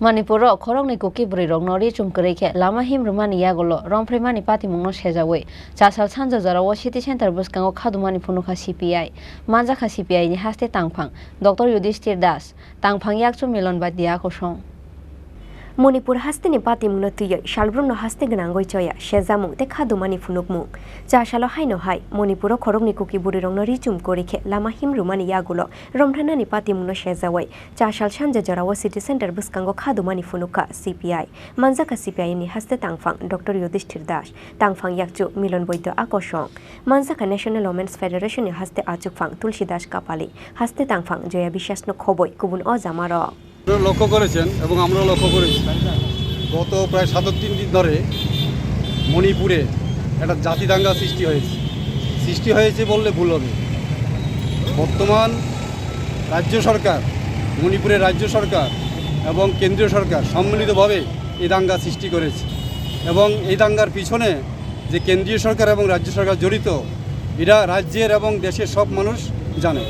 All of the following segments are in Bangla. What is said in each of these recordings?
Manipur khorongni kuki brirok nori chumkreike lama himrumani yagolo rompremani patimungno sejawe chasal sanja jarawo city center buskango khadumani phunukha CPI manjakha CPI ni haste tangphang Dr. Yudhishthir Das tangphang yakchu milon badia khosong Manipur haste ni patimungno tuya shalbrumno haste gnangoi choya shejamung te khadumani phunukmung chasalo haino hai Manipur khorongni kuki burirok nori chumkorike lama himrumani yagulo romthanani patimungno sejawai chasal sanja jarawo city center buskango khadumani phunukha CPI manjaka CPI ni haste tangphang Dr. Yudhishthir Das tangphang yakchu milon boido akosong manjaka National Women's Federation ni haste achukphang Tulsi Das Kapali haste tangphang Joya Bishasno khoboi kubun ojamaro লক্ষ্য করেছেন এবং আমরাও লক্ষ্য করেছি গত প্রায় ৭৭ দিন ধরে মণিপুরে একটা জাতি দাঙ্গা সৃষ্টি হয়েছে বললে ভুল হবে। বর্তমান রাজ্য সরকার মণিপুরের রাজ্য সরকার এবং কেন্দ্রীয় সরকার সম্মিলিতভাবে এই দাঙ্গা সৃষ্টি করেছে এবং এই দাঙ্গার পিছনে যে কেন্দ্রীয় সরকার এবং রাজ্য সরকার জড়িত এরা রাজ্যের এবং দেশের সব মানুষ জানে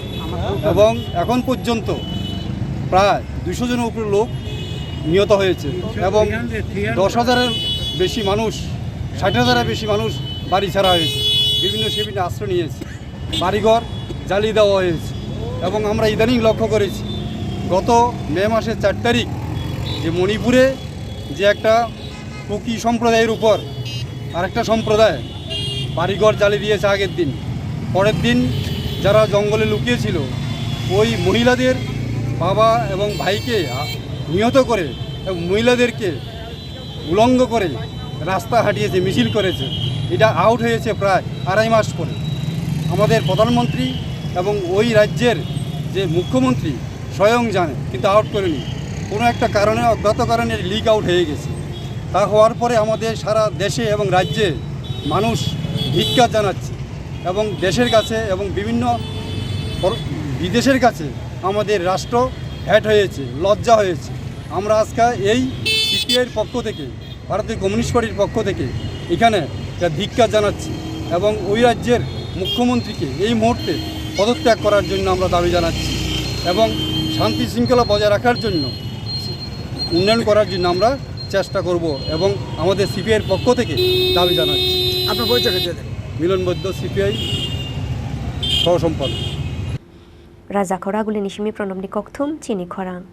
এবং এখন পর্যন্ত প্রায় 200 জনের উপরে লোক নিহত হয়েছে এবং 10,000-এর বেশি মানুষ 60,000-এর বেশি মানুষ বাড়ি ছাড়া হয়েছে বিভিন্ন শিবিরে আশ্রয় নিয়েছে বাড়িঘর জ্বালিয়ে দেওয়া হয়েছে এবং আমরা ইদানিং লক্ষ্য করেছি গত মে মাসের 4 তারিখ যে মণিপুরে যে একটা কুকি সম্প্রদায়ের উপর আরেকটা সম্প্রদায় বাড়িঘর জ্বালিয়ে দিয়েছে আগের দিন পরের দিন যারা জঙ্গলে লুকিয়েছিল ওই মহিলাদের বাবা এবং ভাইকে নিহত করে এবং মহিলাদেরকে উলঙ্গ করে রাস্তা হাঁটিয়েছে মিছিল করেছে এটা আউট হয়েছে প্রায় 2.5 মাস পরে আমাদের প্রধানমন্ত্রী এবং ওই রাজ্যের যে মুখ্যমন্ত্রী স্বয়ং জানে কিন্তু আউট করেনি কোনো একটা কারণে অজ্ঞাত কারণে লিক আউট হয়ে গেছে তা হওয়ার পরে আমাদের সারা দেশে এবং রাজ্যে মানুষ ধিক্কার জানাচ্ছে এবং দেশের কাছে এবং বিভিন্ন বিদেশের কাছে আমাদের রাষ্ট্র হ্যাট হয়েছে লজ্জা হয়েছে আমরা আজকে এই সিপিআইয়ের পক্ষ থেকে ভারতীয় কমিউনিস্ট পার্টির পক্ষ থেকে এখানে ধিক্কার জানাচ্ছি এবং ওই রাজ্যের মুখ্যমন্ত্রীকে এই মুহূর্তে পদত্যাগ করার জন্য আমরা দাবি জানাচ্ছি এবং শান্তি শৃঙ্খলা বজায় রাখার জন্য উন্নয়ন করার জন্য আমরা চেষ্টা করব এবং আমাদের সিপিআইয়ের পক্ষ থেকে দাবি জানাচ্ছি। আপনার পরিচয় দিয়ে দেন। মিলন বৈদ্য সিপিআই সহ সম্পাদক Raja Khoraguli Nishimi Pronamni Kokthum Chini Khorang